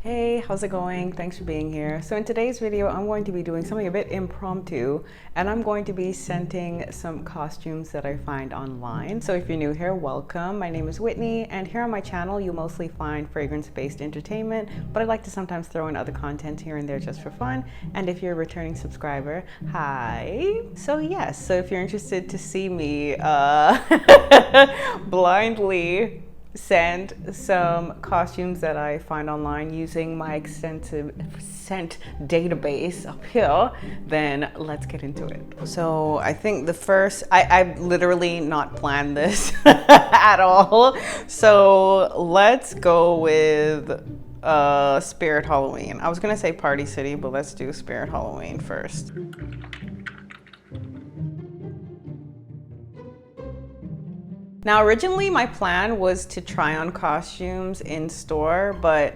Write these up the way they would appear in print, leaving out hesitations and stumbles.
Hey, how's it going? Thanks for being here. So in today's video, I'm going to be doing something a bit impromptu, and I'm going to be scenting some costumes that I find online. So if you're new here, welcome. My name is Whitney, and here on my channel, you'll mostly find fragrance-based entertainment, but I like to sometimes throw in other content here and there just for fun. And if you're a returning subscriber, hi. So yes, so if you're interested to see me blindly scent some costumes that I find online using my extensive scent database up here, then let's get into it. So I think the first, I've literally not planned this at all. So let's go with Spirit Halloween. I was gonna say Party City, but let's do Spirit Halloween first. Now, originally my plan was to try on costumes in store, but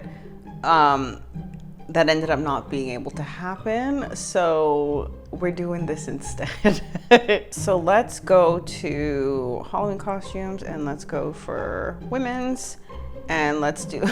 that ended up not being able to happen. So we're doing this instead. So let's go to Halloween costumes and let's go for women's and let's do,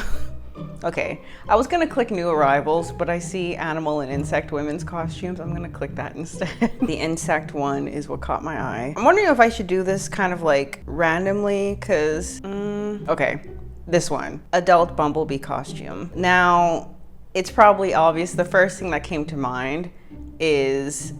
okay, I was gonna click new arrivals, but I see animal and insect women's costumes. I'm gonna click that instead. The insect one is what caught my eye. I'm wondering if I should do this kind of like randomly, cause, okay, this one, adult bumblebee costume. Now, it's probably obvious. The first thing that came to mind is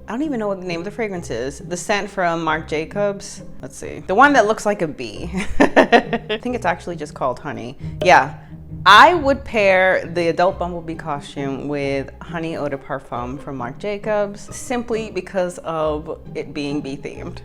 I don't even know what the name of the fragrance is. The scent from Marc Jacobs. Let's see. The one that looks like a bee. I think it's actually just called Honey. Yeah. I would pair the adult bumblebee costume with Honey Eau de Parfum from Marc Jacobs simply because of it being bee themed.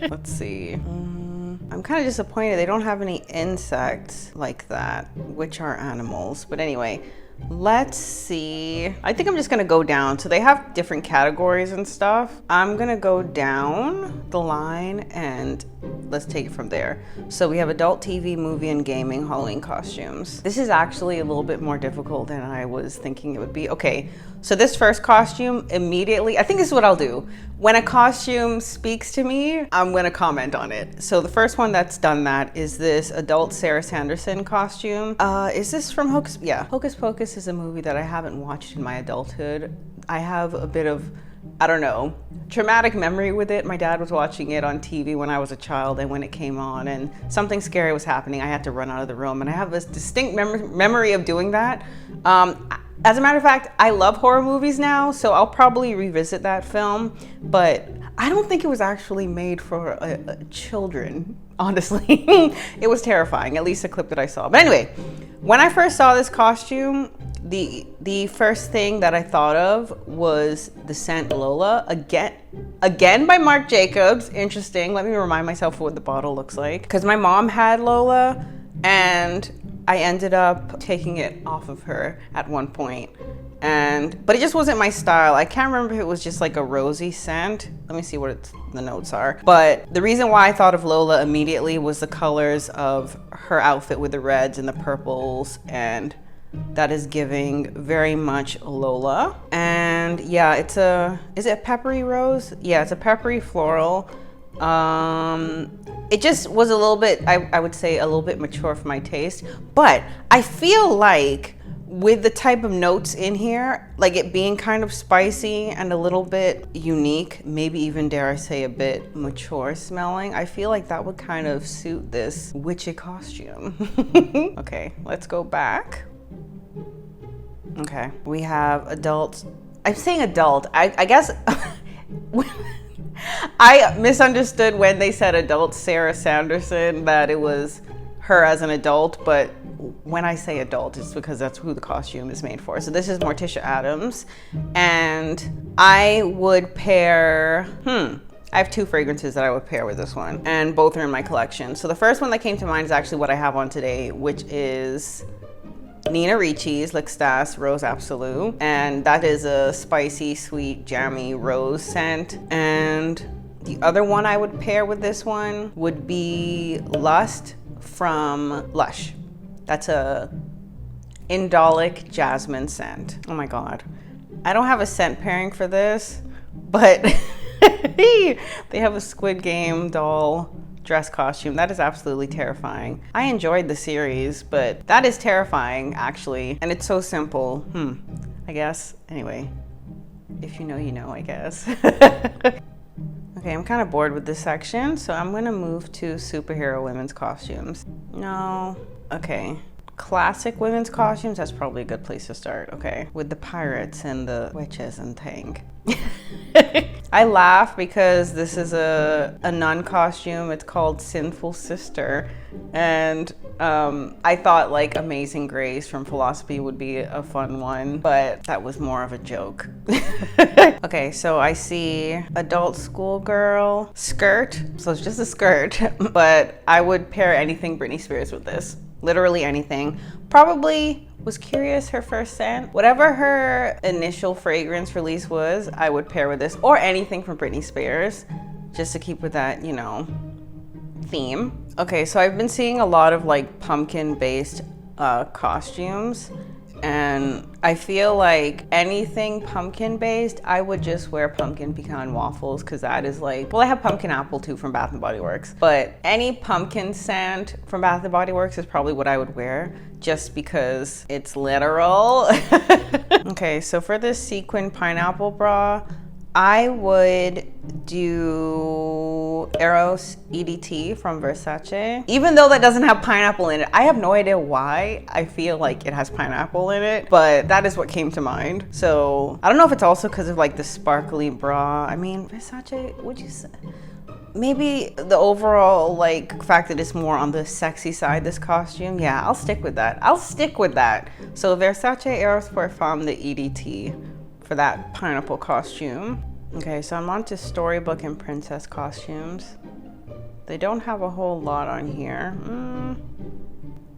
Let's see. I'm kind of disappointed they don't have any insects like that, which are animals. But anyway, let's see. I think I'm just gonna go down. So they have different categories and stuff. I'm gonna go down the line and let's take it from there. So we have adult TV, movie, and gaming Halloween costumes. This is actually a little bit more difficult than I was thinking it would be. Okay, so this first costume immediately, I think this is what I'll do. When a costume speaks to me, I'm gonna comment on it. So the first one that's done that is this adult Sarah Sanderson costume. Is this from Hocus? Yeah, Hocus Pocus is a movie that I haven't watched in my adulthood. I have a bit of, I don't know, traumatic memory with it. My dad was watching it on TV when I was a child, and when it came on and something scary was happening, I had to run out of the room, and I have this distinct memory of doing that. As a matter of fact, I love horror movies now, so I'll probably revisit that film, but I don't think it was actually made for children, honestly. It was terrifying, at least the clip that I saw. But anyway, when I first saw this costume, the first thing that I thought of was the scent Lola, again by Marc Jacobs. Interesting. Let me remind myself what the bottle looks like, because my mom had Lola and I ended up taking it off of her at one point. But it just wasn't my style. I can't remember if it was just like a rosy scent. Let me see what the notes are. But the reason why I thought of Lola immediately was the colors of her outfit with the reds and the purples, and that is giving very much Lola. And yeah, is it a peppery rose? Yeah, it's a peppery floral. It just was a little bit, I would say a little bit mature for my taste, but I feel like with the type of notes in here, like it being kind of spicy and a little bit unique, maybe even dare I say a bit mature smelling, I feel like that would kind of suit this witchy costume. Okay, let's go back. Okay, we have adult. I'm saying adult. I guess I misunderstood when they said adult Sarah Sanderson that it was her as an adult, but when I say adult, it's because that's who the costume is made for. So this is Morticia Addams, and I would pair, I have two fragrances that I would pair with this one, and both are in my collection. So the first one that came to mind is actually what I have on today, which is Nina Ricci's L'Extase Rose Absolue, and that is a spicy, sweet, jammy rose scent. And the other one I would pair with this one would be Lust from Lush. That's a indolic jasmine scent. Oh my God. I don't have a scent pairing for this, but they have a Squid Game doll dress costume. That is absolutely terrifying. I enjoyed the series, but that is terrifying, actually. And it's so simple. I guess. Anyway, if you know, you know, I guess. Okay, I'm kind of bored with this section, so I'm gonna move to superhero women's costumes. No, okay. Classic women's costumes, that's probably a good place to start, okay? With the pirates and the witches and thing. I laugh because this is a nun costume. It's called Sinful Sister. And I thought like Amazing Grace from Philosophy would be a fun one, but that was more of a joke. Okay, so I see adult schoolgirl skirt. So it's just a skirt, but I would pair anything Britney Spears with this. Literally anything. Probably was curious her first scent. Whatever her initial fragrance release was, I would pair with this or anything from Britney Spears, just to keep with that, you know, theme. Okay, so I've been seeing a lot of like pumpkin-based costumes, and I feel like anything pumpkin-based, I would just wear pumpkin pecan waffles, because that is like, well, I have pumpkin apple too from Bath & Body Works, but any pumpkin scent from Bath & Body Works is probably what I would wear, just because it's literal. Okay, so for this sequin pineapple bra, I would do Eros EDT from Versace. Even though that doesn't have pineapple in it, I have no idea why I feel like it has pineapple in it, but that is what came to mind. So I don't know if it's also because of like the sparkly bra. I mean, Versace, would you say? Maybe the overall like fact that it's more on the sexy side, this costume. Yeah, I'll stick with that. I'll stick with that. So Versace Eros Femme, the EDT. For that pineapple costume. Okay, so I'm on to storybook and princess costumes. They don't have a whole lot on here.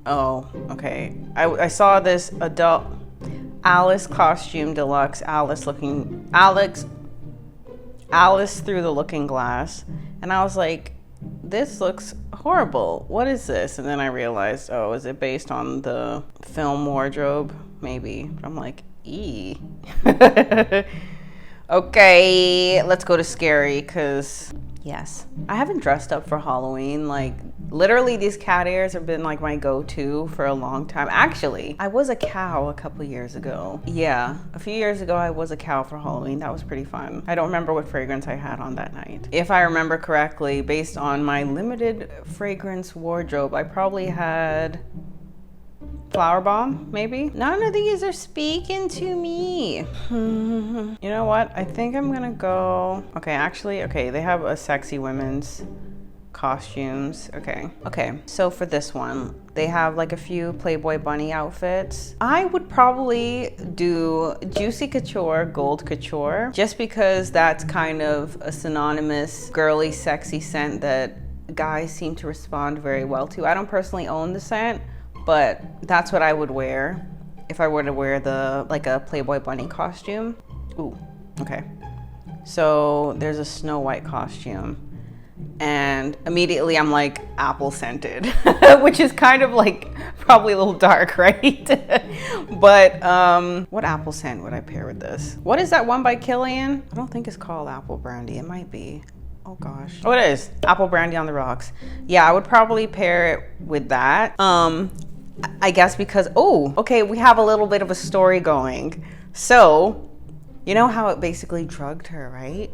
Oh, okay. I saw this adult Alice costume deluxe, Alice through the looking glass. And I was like, this looks horrible. What is this? And then I realized, oh, is it based on the film wardrobe? Maybe. I'm like, E. Okay, let's go to scary, because yes, I haven't dressed up for Halloween. Like literally these cat ears have been like my go-to for a long time. Actually, I was a cow a couple years ago. Yeah, a few years ago I was a cow for Halloween. That was pretty fun. I don't remember what fragrance I had on that night. If I remember correctly, based on my limited fragrance wardrobe, I probably had Flowerbomb, maybe? None of these are speaking to me. You know what? I think I'm gonna go... Okay, actually, okay, they have a sexy women's costumes. Okay, so for this one, they have like a few Playboy bunny outfits. I would probably do Juicy Couture, Gold Couture, just because that's kind of a synonymous girly, sexy scent that guys seem to respond very well to. I don't personally own the scent, but that's what I would wear if I were to wear like a Playboy bunny costume. Ooh, okay. So there's a Snow White costume, and immediately I'm like apple scented, which is kind of like probably a little dark, right? But what apple scent would I pair with this? What is that one by Kilian? I don't think it's called Apple Brandy. It might be. Oh gosh. Oh, it is. Apple Brandy on the Rocks. Yeah, I would probably pair it with that. I guess because, oh, okay, we have a little bit of a story going. So, you know how it basically drugged her, right?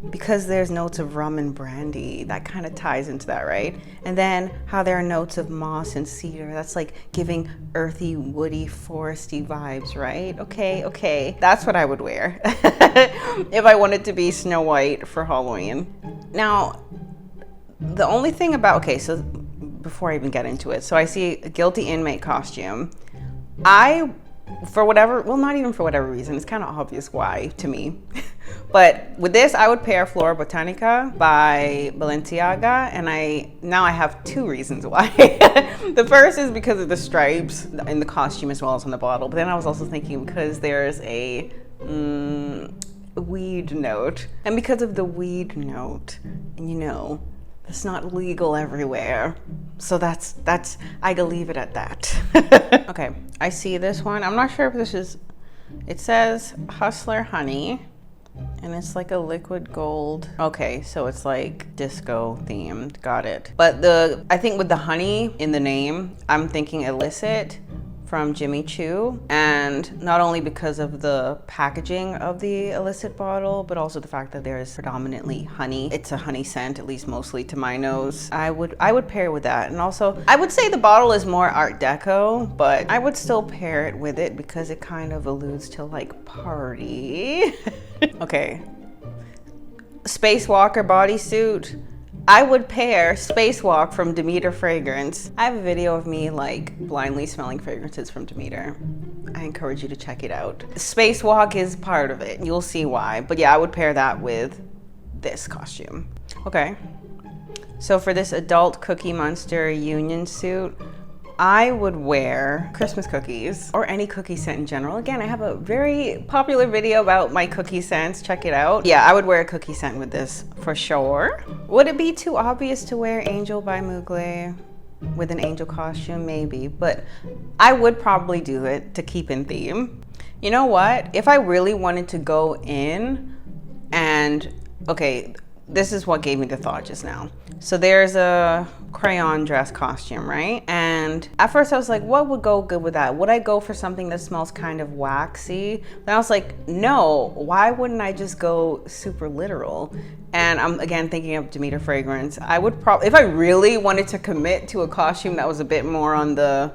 Because there's notes of rum and brandy, that kind of ties into that, right? And then how there are notes of moss and cedar, that's like giving earthy, woody, foresty vibes, right? Okay, that's what I would wear if I wanted to be Snow White for Halloween. Now, the only thing about, okay, so before I even get into it, so I see a guilty inmate costume. For whatever, well, not even for whatever reason, it's kind of obvious why to me. But with this, I would pair Florabotanica by Balenciaga, and now I have two reasons why. The first is because of the stripes in the costume as well as on the bottle, but then I was also thinking because there's a weed note, and because of the weed note, and you know, it's not legal everywhere. So that's I can leave it at that. Okay, I see this one. I'm not sure if this is, it says Hustler Honey. And it's like a liquid gold. Okay, so it's like disco themed. Got it. But I think with the honey in the name, I'm thinking Illicit from Jimmy Choo. And not only because of the packaging of the Illicit bottle, but also the fact that there is predominantly honey. It's a honey scent, at least mostly to my nose. I would pair with that. And also, I would say the bottle is more Art Deco, but I would still pair it with it because it kind of alludes to like party. Okay. Spacewalk or bodysuit. I would pair Spacewalk from Demeter fragrance. I have a video of me like blindly smelling fragrances from Demeter. I encourage you to check it out. Spacewalk is part of it. You'll see why. But yeah, I would pair that with this costume. Okay. So for this adult Cookie Monster union suit, I would wear Christmas cookies or any cookie scent in general. Again, I have a very popular video about my cookie scents. Check it out. Yeah, I would wear a cookie scent with this for sure. Would it be too obvious to wear Angel by Mugler with an angel costume? Maybe, but I would probably do it to keep in theme. You know what? If I really wanted to go in and, okay, this is what gave me the thought just now. So there's a crayon dress costume, right? And at first I was like, what would go good with that? Would I go for something that smells kind of waxy? Then I was like, no, why wouldn't I just go super literal? And I'm again thinking of Demeter fragrance. I would probably, if I really wanted to commit to a costume that was a bit more on the,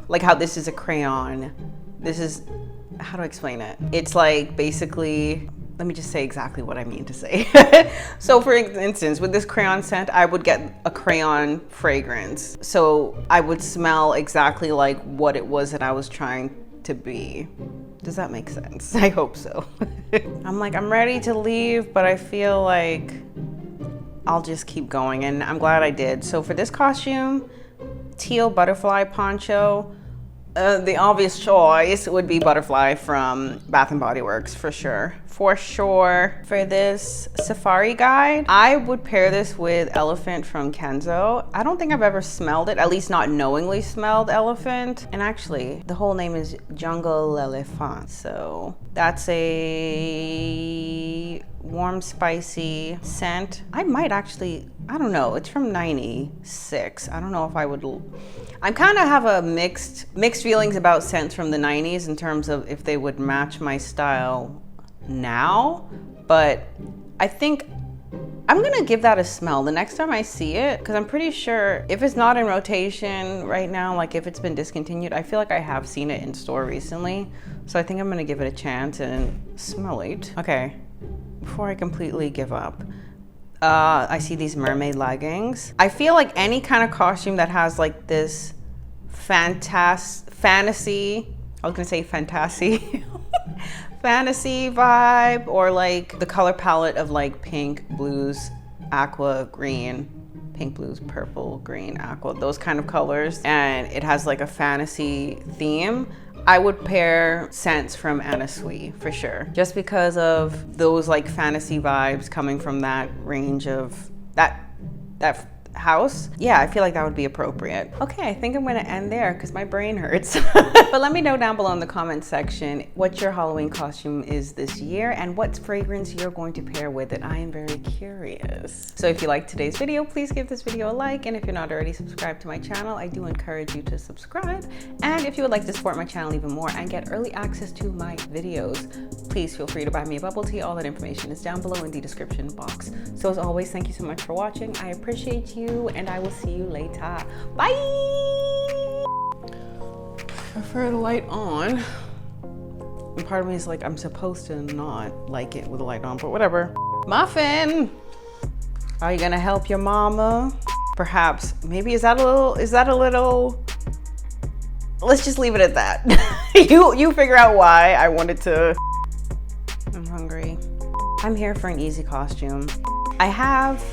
like how this is a crayon. This is, how do I explain it? It's like basically, let me just say exactly what I mean to say. So for instance, with this crayon scent, I would get a crayon fragrance. So I would smell exactly like what it was that I was trying to be. Does that make sense? I hope so. I'm like, I'm ready to leave, but I feel like I'll just keep going, and I'm glad I did. So for this costume, teal butterfly poncho. The obvious choice would be Butterfly from Bath & Body Works, for sure. For sure. For this safari guide, I would pair this with Elephant from Kenzo. I don't think I've ever smelled it, at least not knowingly smelled Elephant. And actually, the whole name is Jungle Elephant. So that's a warm, spicy scent. I might actually, I don't know, it's from 96. I don't know if I would, I kind of have a mixed feelings about scents from the 90s in terms of if they would match my style now, but I think I'm gonna give that a smell the next time I see it, because I'm pretty sure if it's not in rotation right now, like if it's been discontinued, I feel like I have seen it in store recently. So I think I'm gonna give it a chance and smell it. Okay, before I completely give up, I see these mermaid leggings. I feel like any kind of costume that has like this fantasy, I was gonna say fantasy, fantasy vibe, or like the color palette of like pink, blues, aqua, green, pink, blues, purple, green, aqua, those kind of colors, and it has like a fantasy theme. I would pair scents from Anna Sui for sure, just because of those like fantasy vibes coming from that range of that house. Yeah, I feel like that would be appropriate. Okay, I think I'm gonna end there because my brain hurts. But let me know down below in the comment section what your Halloween costume is this year and what fragrance you're going to pair with it. I am very curious. So if you liked today's video, please give this video a like, and if you're not already subscribed to my channel, I do encourage you to subscribe. And if you would like to support my channel even more and get early access to my videos, please feel free to buy me a bubble tea. All that information is down below in the description box. So as always, thank you so much for watching. I appreciate you, and I will see you later. Bye! I prefer the light on. And part of me is like, I'm supposed to not like it with the light on, but whatever. Muffin! Are you gonna help your mama? Perhaps, maybe, is that a little, let's just leave it at that. You figure out why I wanted to. I'm hungry. I'm here for an easy costume. I have